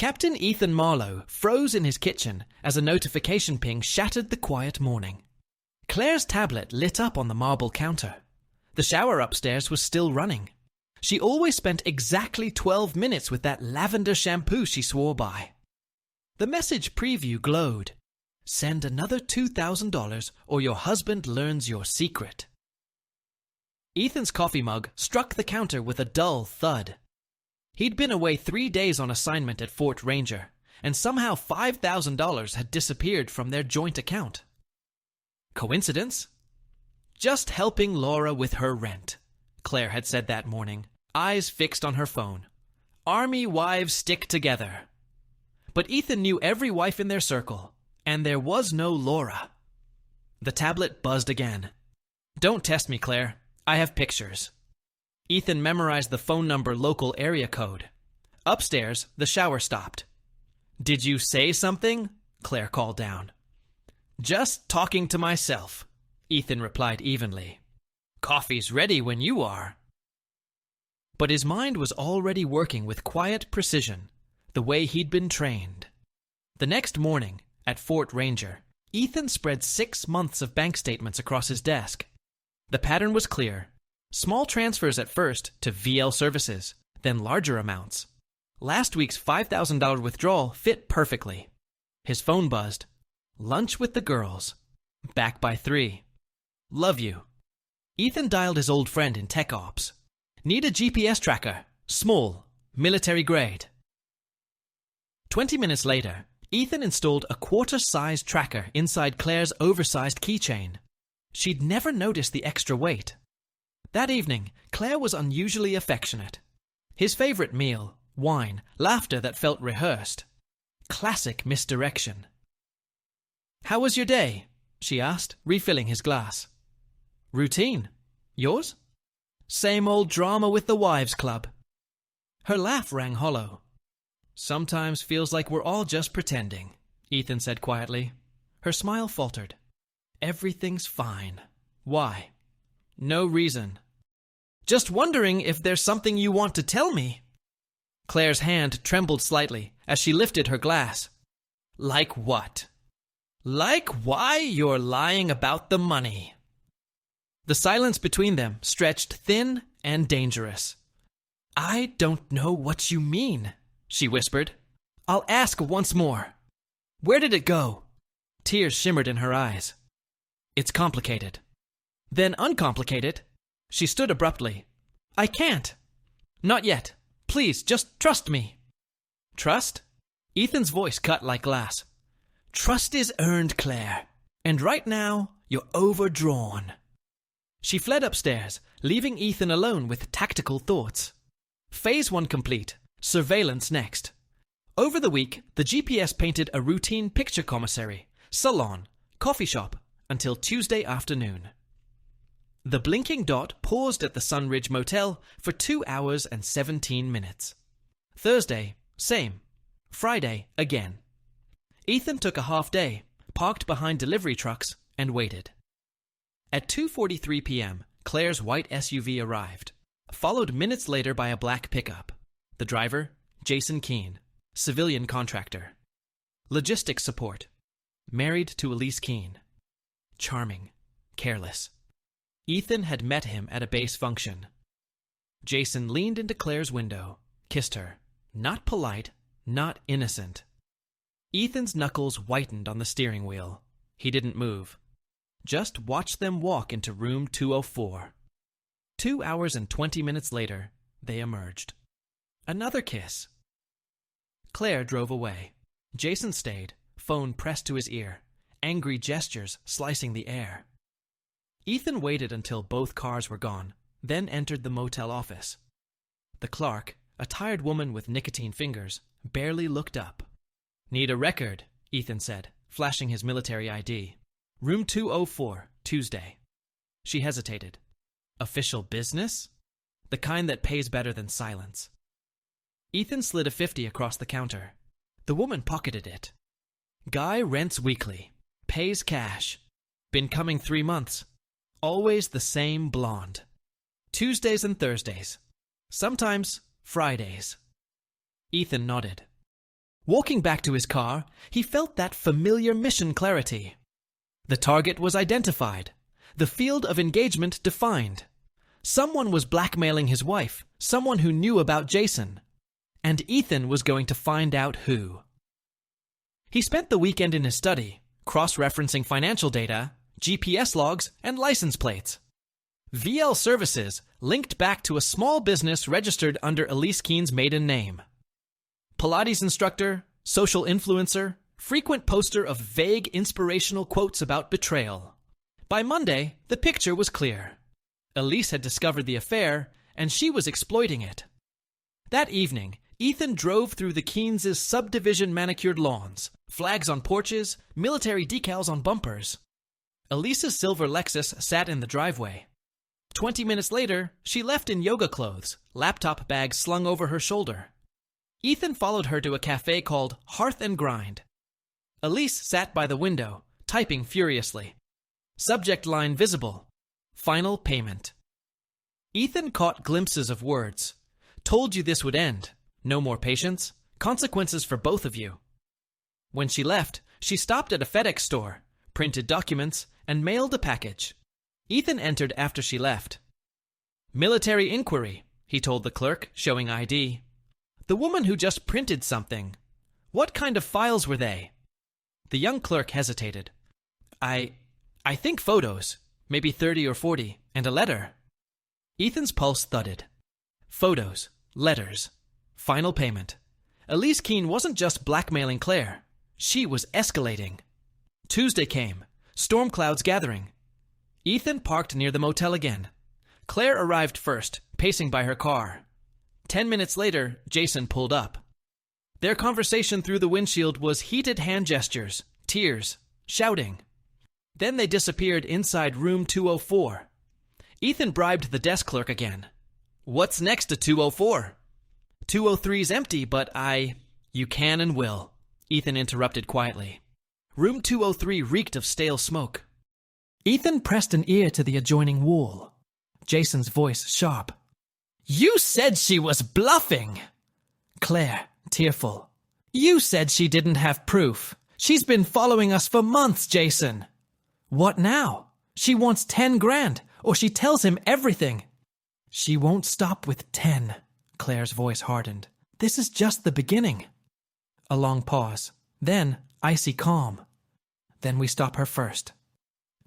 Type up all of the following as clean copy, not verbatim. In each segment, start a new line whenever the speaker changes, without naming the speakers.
Captain Ethan Marlowe froze in his kitchen as a notification ping shattered the quiet morning. Claire's tablet lit up on the marble counter. The shower upstairs was still running. She always spent exactly 12 minutes with that lavender shampoo she swore by. The message preview glowed. Send another $2,000 or your husband learns your secret. Ethan's coffee mug struck the counter with a dull thud. He'd been away 3 days on assignment at Fort Ranger, and somehow $5,000 had disappeared from their joint account. Coincidence? Just helping Laura with her rent, Claire had said that morning, eyes fixed on her phone. Army wives stick together. But Ethan knew every wife in their circle, and there was no Laura. The tablet buzzed again. Don't test me, Claire. I have pictures. Ethan memorized the phone number local area code. Upstairs, the shower stopped. Did you say something? Claire called down. Just talking to myself, Ethan replied evenly. Coffee's ready when you are. But his mind was already working with quiet precision, the way he'd been trained. The next morning, at Fort Ranger, Ethan spread 6 months of bank statements across his desk. The pattern was clear. Small transfers at first to VL Services, then larger amounts. Last week's $5,000 withdrawal fit perfectly. His phone buzzed. Lunch with the girls. Back by 3. Love you. Ethan dialed his old friend in tech ops. Need a GPS tracker. Small. Military grade. 20 minutes later, Ethan installed a quarter-sized tracker inside Claire's oversized keychain. She'd never noticed the extra weight. That evening, Claire was unusually affectionate. His favorite meal, wine, laughter that felt rehearsed. Classic misdirection. How was your day? She asked, refilling his glass. Routine. Yours? Same old drama with the wives' club. Her laugh rang hollow. Sometimes feels like we're all just pretending, Ethan said quietly. Her smile faltered. Everything's fine. Why? No reason. Just wondering if there's something you want to tell me. Claire's hand trembled slightly as she lifted her glass. Like what? Like why you're lying about the money. The silence between them stretched thin and dangerous. I don't know what you mean, she whispered. I'll ask once more. Where did it go? Tears shimmered in her eyes. It's complicated. Then uncomplicated. She stood abruptly. I can't. Not yet. Please, just trust me. Trust? Ethan's voice cut like glass. Trust is earned, Claire. And right now, you're overdrawn. She fled upstairs, leaving Ethan alone with tactical thoughts. Phase 1 complete. Surveillance next. Over the week, the GPS painted a routine picture commissary, salon, coffee shop, until Tuesday afternoon. The blinking dot paused at the Sunridge Motel for 2 hours and 17 minutes. Thursday, same. Friday, again. Ethan took a half day, parked behind delivery trucks, and waited. At 2:43 p.m., Claire's white SUV arrived, followed minutes later by a black pickup. The driver, Jason Keene, civilian contractor. Logistics support. Married to Elise Keene. Charming. Careless. Ethan had met him at a base function. Jason leaned into Claire's window, kissed her. Not polite, not innocent. Ethan's knuckles whitened on the steering wheel. He didn't move. Just watched them walk into room 204. 2 hours and 20 minutes later, they emerged. Another kiss. Claire drove away. Jason stayed, phone pressed to his ear, angry gestures slicing the air. Ethan waited until both cars were gone, then entered the motel office. The clerk, a tired woman with nicotine fingers, barely looked up. Need a record, Ethan said, flashing his military ID. Room 204, Tuesday. She hesitated. Official business? The kind that pays better than silence. Ethan slid a 50 across the counter. The woman pocketed it. Guy rents weekly. Pays cash. Been coming 3 months. Always the same blonde. Tuesdays and Thursdays. Sometimes Fridays. Ethan nodded. Walking back to his car, he felt that familiar mission clarity. The target was identified, the field of engagement defined. Someone was blackmailing his wife, someone who knew about Jason. And Ethan was going to find out who. He spent the weekend in his study, cross-referencing financial data, GPS logs, and license plates. VL Services linked back to a small business registered under Elise Keene's maiden name. Pilates instructor, social influencer, frequent poster of vague inspirational quotes about betrayal. By Monday, the picture was clear. Elise had discovered the affair, and she was exploiting it. That evening, Ethan drove through the Keynes' subdivision manicured lawns, flags on porches, military decals on bumpers. Elise's silver Lexus sat in the driveway. 20 minutes later, she left in yoga clothes, laptop bag slung over her shoulder. Ethan followed her to a cafe called Hearth and Grind. Elise sat by the window, typing furiously. Subject line visible. Final payment. Ethan caught glimpses of words. Told you this would end. No more patience. Consequences for both of you. When she left, she stopped at a FedEx store, printed documents, and mailed a package. Ethan entered after she left. Military inquiry, he told the clerk, showing ID. The woman who just printed something. What kind of files were they? The young clerk hesitated. I think photos, maybe 30 or 40, and a letter. Ethan's pulse thudded. Photos, letters, final payment. Elise Keene wasn't just blackmailing Claire. She was escalating. Tuesday came, storm clouds gathering. Ethan parked near the motel again. Claire arrived first, pacing by her car. 10 minutes later, Jason pulled up. Their conversation through the windshield was heated hand gestures, tears, shouting. Then they disappeared inside room 204. Ethan bribed the desk clerk again. What's next to 204? 203's empty, but You can and will, Ethan interrupted quietly. Room 203 reeked of stale smoke. Ethan pressed an ear to the adjoining wall. Jason's voice sharp. You said she was bluffing! Claire, tearful. You said she didn't have proof. She's been following us for months, Jason. What now? She wants 10 grand, or she tells him everything. She won't stop with 10, Claire's voice hardened. This is just the beginning. A long pause. Then, icy calm. Then we stop her first.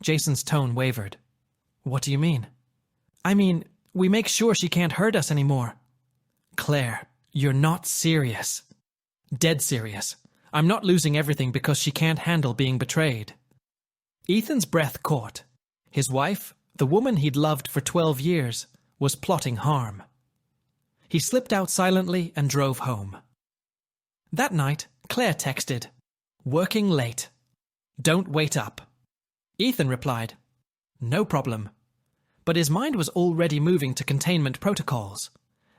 Jason's tone wavered. What do you mean? I mean, we make sure she can't hurt us anymore. Claire, you're not serious. Dead serious. I'm not losing everything because she can't handle being betrayed. Ethan's breath caught. His wife, the woman he'd loved for 12 years, was plotting harm. He slipped out silently and drove home. That night, Claire texted, "Working late. Don't wait up." Ethan replied, "No problem." But his mind was already moving to containment protocols.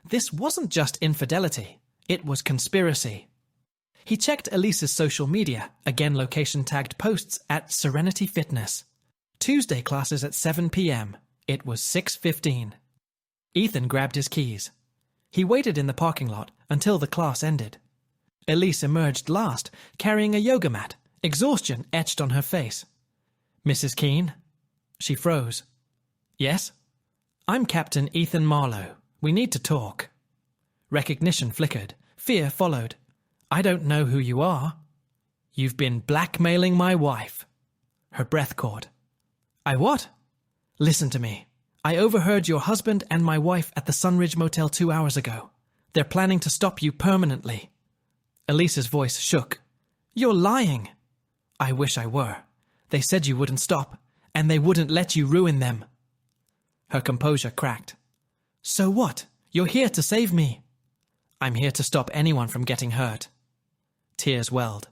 This wasn't just infidelity, it was conspiracy. He checked Elise's social media, again location-tagged posts at Serenity Fitness. Tuesday classes at 7 p.m. It was 6:15. Ethan grabbed his keys. He waited in the parking lot until the class ended. Elise emerged last, carrying a yoga mat, exhaustion etched on her face. "Mrs. Keene?" She froze. "Yes?" "I'm Captain Ethan Marlowe. We need to talk." Recognition flickered. Fear followed. "I don't know who you are." "You've been blackmailing my wife." Her breath caught. "I what?" "Listen to me. I overheard your husband and my wife at the Sunridge Motel 2 hours ago. They're planning to stop you permanently." Elise's voice shook. "You're lying." "I wish I were. They said you wouldn't stop, and they wouldn't let you ruin them." Her composure cracked. "So what? You're here to save me." "I'm here to stop anyone from getting hurt." Tears welled.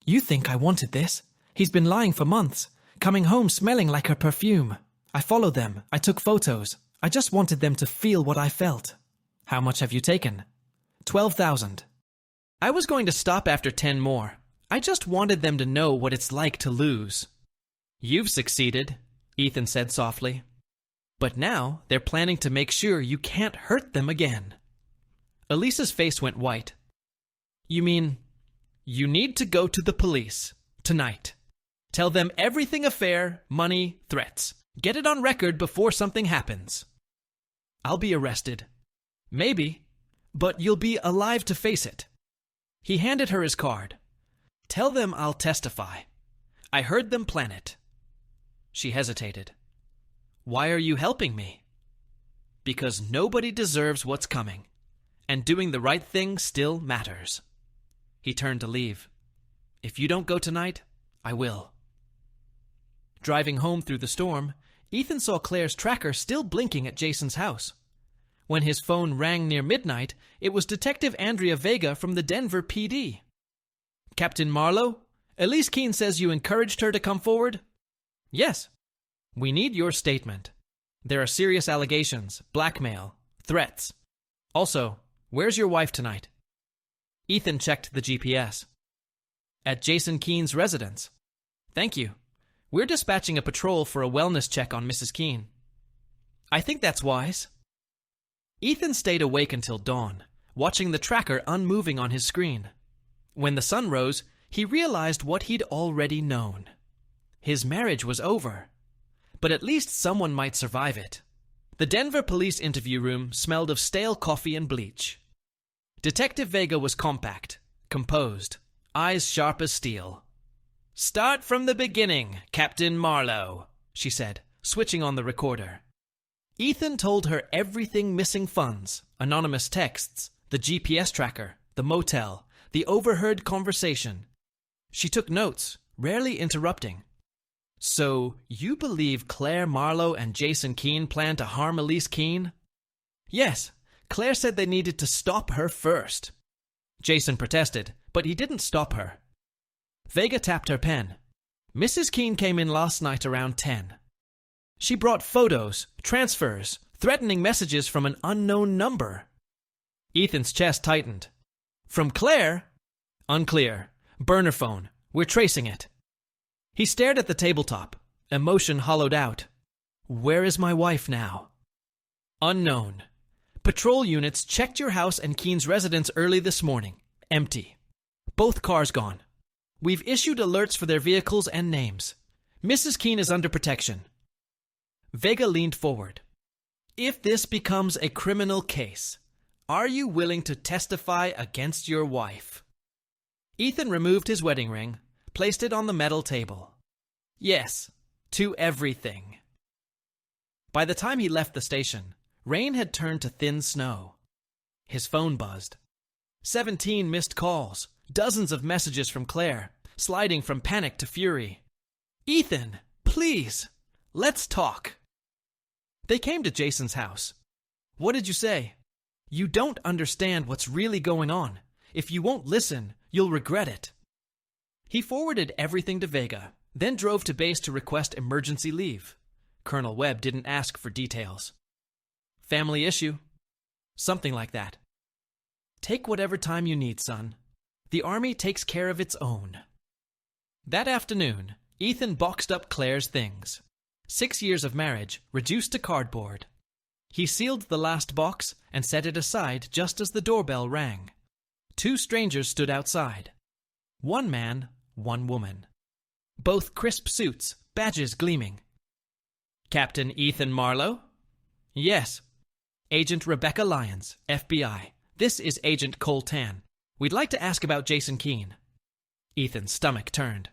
"You think I wanted this? He's been lying for months, coming home smelling like her perfume. I followed them. I took photos. I just wanted them to feel what I felt." "How much have you taken?" 12,000. "I was going to stop after 10 more. I just wanted them to know what it's like to lose." "You've succeeded," Ethan said softly. "But now they're planning to make sure you can't hurt them again." Elise's face went white. "You mean You need to go to the police. Tonight. Tell them everything affair, money, threats. Get it on record before something happens. I'll be arrested. Maybe. But you'll be alive to face it. He handed her his card. Tell them I'll testify. I heard them plan it. She hesitated. Why are you helping me? Because nobody deserves what's coming, and doing the right thing still matters. He turned to leave. If you don't go tonight, I will. Driving home through the storm, Ethan saw Claire's tracker still blinking at Jason's house. When his phone rang near midnight, it was Detective Andrea Vega from the Denver PD. Captain Marlowe, Elise Keene says you encouraged her to come forward? Yes. We need your statement. There are serious allegations, blackmail, threats. Also, where's your wife tonight? Ethan checked the GPS. At Jason Keene's residence. Thank you. We're dispatching a patrol for a wellness check on Mrs. Keene. I think that's wise. Ethan stayed awake until dawn, watching the tracker unmoving on his screen. When the sun rose, he realized what he'd already known. His marriage was over. But at least someone might survive it. The Denver police interview room smelled of stale coffee and bleach. Detective Vega was compact, composed, eyes sharp as steel. Start from the beginning, Captain Marlowe, she said, switching on the recorder. Ethan told her everything: missing funds, anonymous texts, the GPS tracker, the motel, the overheard conversation. She took notes, rarely interrupting. So, you believe Claire Marlowe and Jason Keene planned to harm Elise Keene? Yes, Claire said they needed to stop her first. Jason protested, but he didn't stop her. Vega tapped her pen. Mrs. Keene came in last night around 10. She brought photos, transfers, threatening messages from an unknown number. Ethan's chest tightened. From Claire? Unclear. Burner phone. We're tracing it. He stared at the tabletop, emotion hollowed out. Where is my wife now? Unknown. Patrol units checked your house and Keene's residence early this morning. Empty. Both cars gone. We've issued alerts for their vehicles and names. Mrs. Keene is under protection. Vega leaned forward. If this becomes a criminal case, are you willing to testify against your wife? Ethan removed his wedding ring, placed it on the metal table. Yes, to everything. By the time he left the station, rain had turned to thin snow. His phone buzzed. 17 missed calls, dozens of messages from Claire, sliding from panic to fury. Ethan, please, let's talk. They came to Jason's house. What did you say? You don't understand what's really going on. If you won't listen, you'll regret it. He forwarded everything to Vega, then drove to base to request emergency leave. Colonel Webb didn't ask for details. Family issue? Something like that. Take whatever time you need, son. The Army takes care of its own. That afternoon, Ethan boxed up Claire's things. 6 years of marriage reduced to cardboard. He sealed the last box and set it aside just as the doorbell rang. 2 strangers stood outside. 1 man, 1 woman. Both crisp suits, badges gleaming. Captain Ethan Marlowe? Yes. Agent Rebecca Lyons, FBI. This is Agent Cole Tan. We'd like to ask about Jason Keene. Ethan's stomach turned.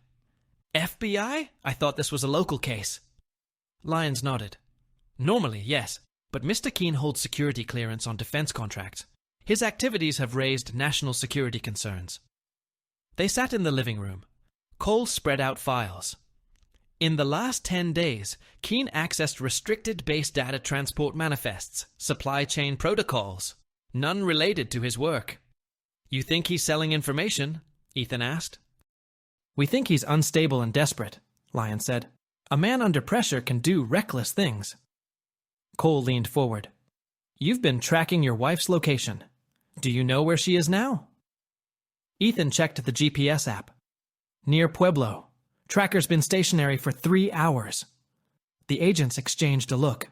FBI? I thought this was a local case. Lyons nodded. Normally, yes, but Mr. Keene holds security clearance on defense contracts. His activities have raised national security concerns. They sat in the living room. Cole spread out files. In the last 10 days, Keene accessed restricted base data transport manifests, supply chain protocols, none related to his work. You think he's selling information? Ethan asked. We think he's unstable and desperate, Lyons said. A man under pressure can do reckless things. Cole leaned forward. You've been tracking your wife's location. Do you know where she is now? Ethan checked the GPS app. Near Pueblo. Tracker's been stationary for 3 hours. The agents exchanged a look.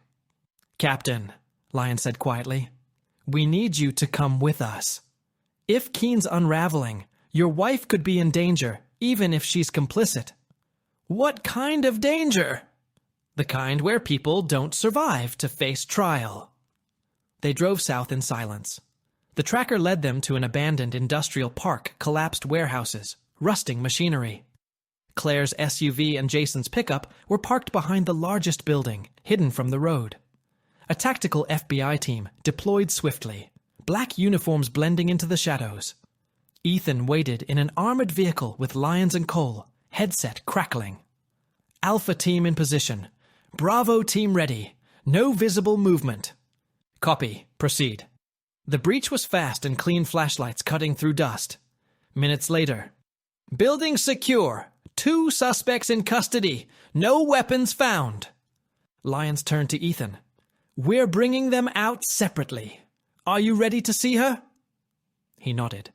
Captain, Lyons said quietly, we need you to come with us. If Keene's unraveling, Your wife could be in danger, even if she's complicit. What kind of danger? The kind where people don't survive to face trial. They drove south in silence. The tracker led them to an abandoned industrial park, collapsed warehouses, rusting machinery. Claire's SUV and Jason's pickup were parked behind the largest building, hidden from the road. A tactical FBI team deployed swiftly, black uniforms blending into the shadows. Ethan waited in an armored vehicle with Lyons and Cole, headset crackling. Alpha team in position. Bravo team ready. No visible movement. Copy. Proceed. The breach was fast and clean flashlights cutting through dust. Minutes later. Building secure. 2 suspects in custody. No weapons found. Lyons turned to Ethan. We're bringing them out separately. Are you ready to see her? He nodded.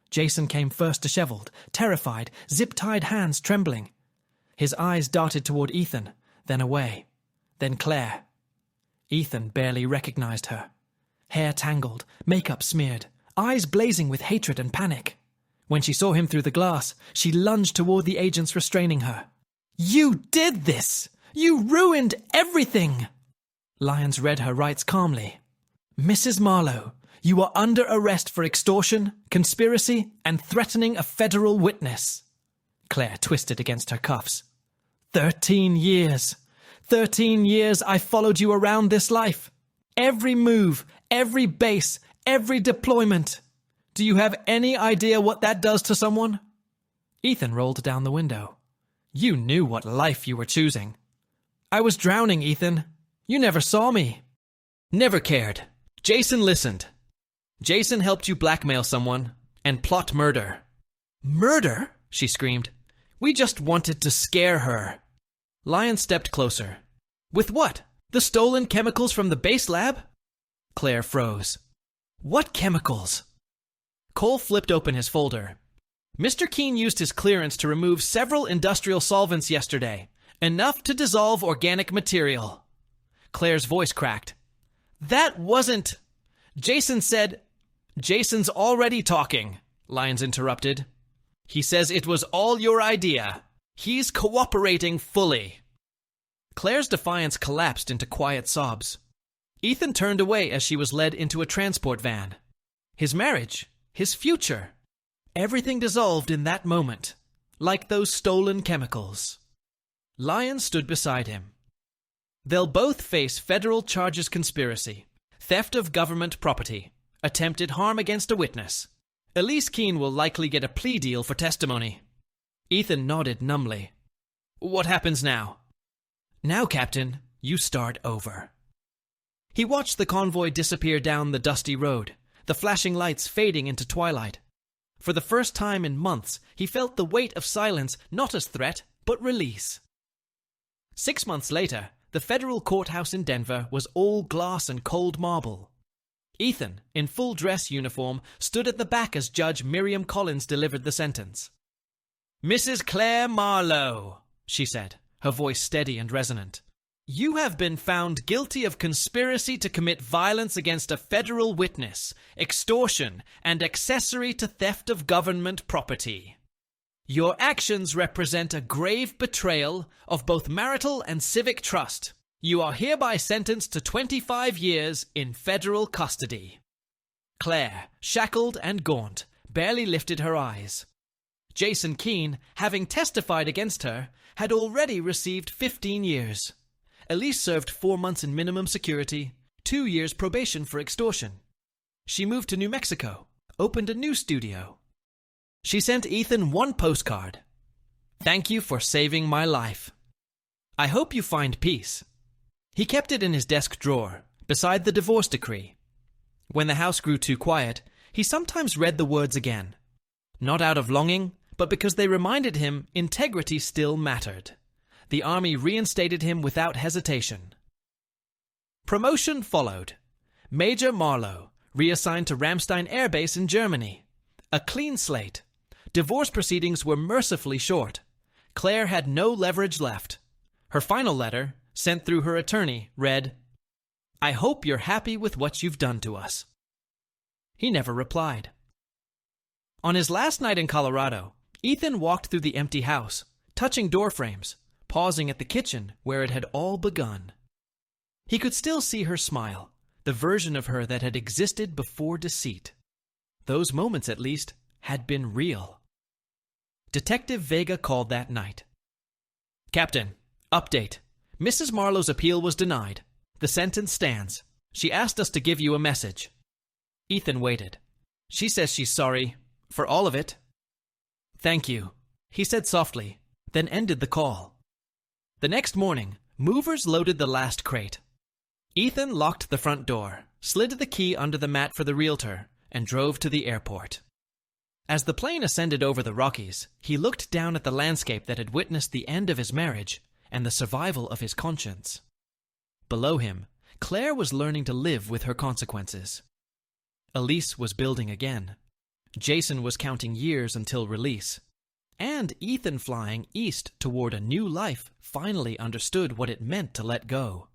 Jason came first, disheveled, terrified, zip-tied hands trembling. His eyes darted toward Ethan, then away, then Claire. Ethan barely recognized her. Hair tangled, makeup smeared, eyes blazing with hatred and panic. When she saw him through the glass, she lunged toward the agents restraining her. You did this! You ruined everything! Lyons read her rights calmly. Mrs. Marlowe, you are under arrest for extortion, conspiracy, and threatening a federal witness. Claire twisted against her cuffs. 13 years. 13 years I followed you around this life. Every move, every base, every deployment. Do you have any idea what that does to someone? Ethan rolled down the window. You knew what life you were choosing. I was drowning, Ethan. You never saw me. Never cared. Jason listened. Jason helped you blackmail someone and plot murder. Murder? She screamed. We just wanted to scare her. Lyons stepped closer. With what? The stolen chemicals from the base lab? Claire froze. What chemicals? Cole flipped open his folder. Mr. Keene used his clearance to remove several industrial solvents yesterday, enough to dissolve organic material. Claire's voice cracked. That wasn't... Jason said... Jason's already talking, Lyons interrupted. He says it was all your idea. He's cooperating fully. Claire's defiance collapsed into quiet sobs. Ethan turned away as she was led into a transport van. His marriage, his future, everything dissolved in that moment, like those stolen chemicals. Lyons stood beside him. They'll both face federal charges: conspiracy, theft of government property, attempted harm against a witness. Elise Keene will likely get a plea deal for testimony. Ethan nodded numbly. What happens now? Now, Captain, you start over. He watched the convoy disappear down the dusty road, the flashing lights fading into twilight. For the first time in months, he felt the weight of silence not as threat, but release. 6 months later, the federal courthouse in Denver was all glass and cold marble. Ethan, in full dress uniform, stood at the back as Judge Miriam Collins delivered the sentence. Mrs. Claire Marlowe, she said, her voice steady and resonant. You have been found guilty of conspiracy to commit violence against a federal witness, extortion, and accessory to theft of government property. Your actions represent a grave betrayal of both marital and civic trust. You are hereby sentenced to 25 years in federal custody. Claire, shackled and gaunt, barely lifted her eyes. Jason Keene, having testified against her, had already received 15 years. Elise served 4 months in minimum security, 2 years probation for extortion. She moved to New Mexico, opened a new studio. She sent Ethan one postcard. Thank you for saving my life. I hope you find peace. He kept it in his desk drawer, beside the divorce decree. When the house grew too quiet, he sometimes read the words again. Not out of longing, but because they reminded him integrity still mattered. The army reinstated him without hesitation. Promotion followed. Major Marlowe, reassigned to Ramstein Air Base in Germany. A clean slate. Divorce proceedings were mercifully short. Claire had no leverage left. Her final letter, sent through her attorney, read, I hope you're happy with what you've done to us. He never replied. On his last night in Colorado, Ethan walked through the empty house, touching door frames, pausing at the kitchen where it had all begun. He could still see her smile, the version of her that had existed before deceit. Those moments, at least, had been real. Detective Vega called that night. "Captain, update. Mrs. Marlowe's appeal was denied. The sentence stands. She asked us to give you a message." Ethan waited. "She says she's sorry. For all of it." "Thank you," he said softly, then ended the call. The next morning, movers loaded the last crate. Ethan locked the front door, slid the key under the mat for the realtor, and drove to the airport. As the plane ascended over the Rockies, he looked down at the landscape that had witnessed the end of his marriage and the survival of his conscience. Below him, Claire was learning to live with her consequences. Elise was building again. Jason was counting years until release. And Ethan, flying east toward a new life, finally understood what it meant to let go.